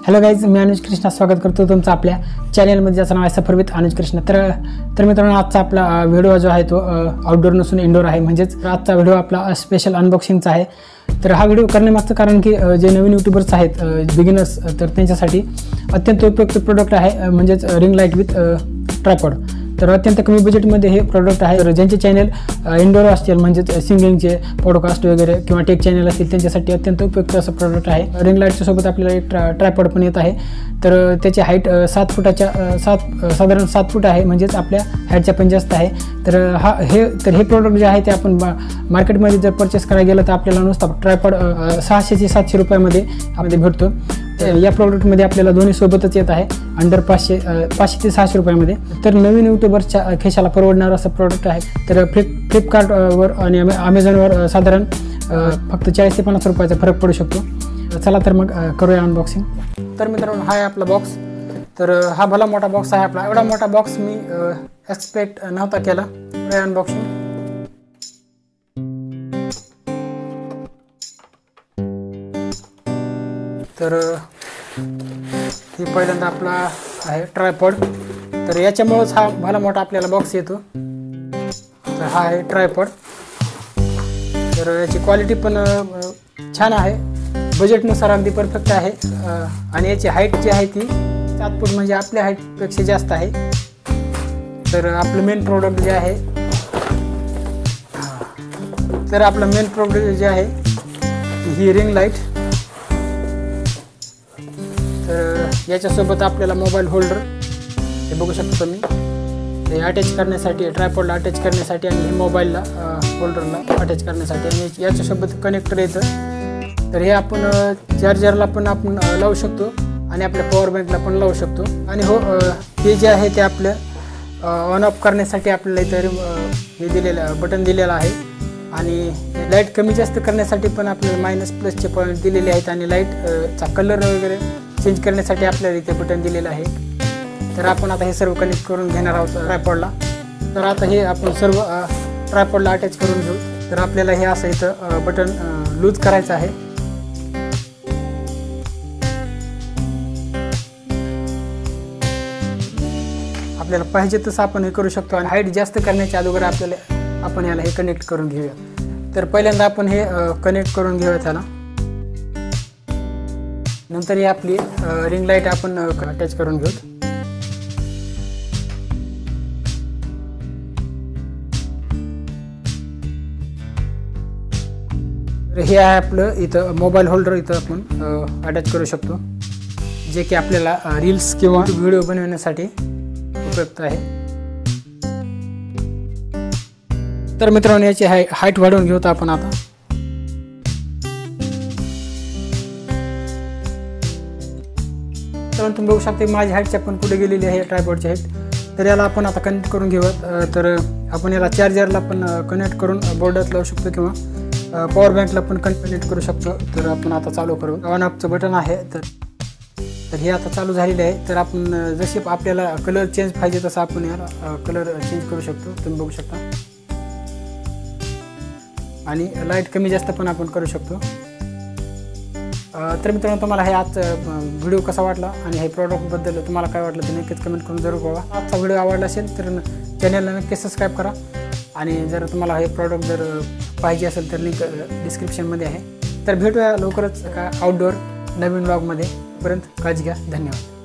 Hello guys, मी अनुज कृष्णा स्वागत करतो तुमचं आपल्या चॅनलमध्ये, ज्याचं नाव आहे सफर विथ अनुज कृष्णा। तर मित्रांनो, आजचा आपला व्हिडिओ जो आहे तो आउटडोर नसून इनडोर आहे। म्हणजेच आजचा व्हिडिओ आपला स्पेशल अनबॉक्सिंगचा आहे। तर हा व्हिडिओ करण्यामागचं कारण की जे नवीन यूट्यूबर्स आहेत, बिगिनर्स, तर त्यांच्यासाठी अत्यंत उपयुक्त प्रोडक्ट आहे, म्हणजेच रिंग लाईट विथ ट्रायपॉड। तर अत्यंत कमी बजेटमध्ये हे प्रोडक्ट आहे। तर ज्यांचे चॅनल इनडोर असतील, म्हणजेच सिंगिंगचे पॉडकास्ट वगैरे किंवा टेक चॅनल असतील, त्यांच्यासाठी अत्यंत उपयुक्त असं प्रोडक्ट आहे। रिंग लाईटच्या सोबत आपल्याला एक ट्रायपॉड पण येत आहे। तर त्याची हाईट 7 फुटाच्या साधारण 7 फूट आहे, म्हणजेच आपल्या हाईटच्या पण जास्त आहे। तर हे प्रोडक्ट जे आहे ते आपण मार्केटमध्ये जर परचेस करायला गेलं तर आपल्याला नुसता ट्रायपॉड 600 ते 700 रुपयामध्ये आपल्याला भेटतो। या प्रोडक्टमध्ये आपल्याला दोन्ही सोबतच येत आहे, अंडर 500 ते 600 रुपयामध्ये। तर नवीन यूट्यूबरच्या खिशाला परवडणारं असं प्रोडक्ट आहे। तर फ्लिपकार्टवर आणि अमेझॉनवर साधारण फक्त 40 ते 50 रुपयाचा फरक पडू शकतो। चला तर मग करूया अनबॉक्सिंग। तर मित्रांनो, हा आहे आपला बॉक्स। तर हा भला मोठा बॉक्स आहे आपला। एवढा मोठा बॉक्स मी एक्सपेक्ट नव्हता केला। अनबॉक्सिंग तर हे पहिल्यांदा आपला आहे ट्रायपॉड। तर याच्यामुळेच हा भला मोठा आपल्याला बॉक्स येतो। तर हा आहे ट्रायपॉड। तर याची क्वालिटी पण छान आहे, बजेटनुसार अगदी परफेक्ट आहे। आणि याची हाईट जी आहे ती 7 फूट, म्हणजे आपल्या हाईटपेक्षा जास्त आहे। तर आपलं मेन प्रोडक्ट जे आहे, तर आपलं मेन प्रोडक्ट जे आहे ही रिंग लाईट। तर याच्यासोबत आपल्याला मोबाईल होल्डर हे बघू शकतो तुम्ही, हे अटॅच करण्यासाठी, ट्रायपॉडला अटॅच करण्यासाठी आणि हे मोबाईलला होल्डरला अटॅच करण्यासाठी, आणि याच्यासोबत कनेक्टर येतं। तर हे आपण चार्जरला पण आपण लावू शकतो आणि आपल्या पॉवर बँकला पण लावू शकतो। आणि हो, हे जे आहे ते आपलं ऑन ऑफ करण्यासाठी आपल्याला इतर हे दिलेलं बटन दिलेलं आहे। आणि लाईट कमी जास्त करण्यासाठी पण आपल्याला मायनस प्लसचे पॉईंट दिलेले आहेत। आणि लाईटचा कलर वगैरे चेंज करण्यासाठी आपल्याला इथे बटन दिलेलं आहे। तर आपण आता हे सर्व कनेक्ट करून घेणार आहोत ट्रायपॉडला। तर आता हे आपण सर्व ट्रायपॉडला अटॅच करून घेऊ। तर आपल्याला हे असं इथं बटन लूज करायचं आहे। आपल्याला पाहिजे तसं आपण हे करू शकतो। आणि हाईट जास्त करण्याच्या अगोदर आपल्याला आपण याला हे कनेक्ट करून घेऊया। तर पहिल्यांदा आपण हे कनेक्ट करून घेऊया त्याला। नंतर ही आपली रिंग लाईट आपण अटॅच करून घेऊ। तर हे आहे आपलं इथं मोबाईल होल्डर, इथं आपण अटॅच करू शकतो, जे की आपल्याला रील्स किंवा व्हिडिओ बनवण्यासाठी उपयुक्त आहे। तर मित्रांनो, याची हाईट वाढवून घेऊ आपण आता। तर तुम्ही बघू शकता माझी हाईटच्या पण पुढे गेलेली आहे ट्रायपॉडची हाईट। तर याला आपण आता कनेक्ट करून घेऊयात। तर आपण याला चार्जरला पण कनेक्ट करून बोर्डात लावू शकतो किंवा पॉवर बँकला पण कनेक्ट करू शकतो। तर आपण आता चालू करू। ऑन ऑफचं बटन आहे। तर हे आता चालू झालेले आहे। तर आपण जसे आपल्याला कलर चेंज पाहिजे तसं आपण याला कलर चेंज करू शकतो, तुम्ही बघू शकता। आणि लाईट कमी जास्त पण आपण करू शकतो। तर मित्रांनो, तुम्हाला हे आजचा व्हिडिओ कसा वाटला आणि हे प्रॉडक्टबद्दल तुम्हाला काय वाटलं ते नक्कीच कमेंट करून जरूर कळवा। आजचा व्हिडिओ आवडला असेल तर चॅनलला नक्की सबस्क्राईब करा। आणि जर तुम्हाला हे प्रॉडक्ट जर पाहिजे असेल तर लिंक डिस्क्रिप्शनमध्ये आहे। तर भेटूया लवकरच आउटडोर नवीन व्लॉगमध्ये। तोपर्यंत काळजी घ्या। धन्यवाद।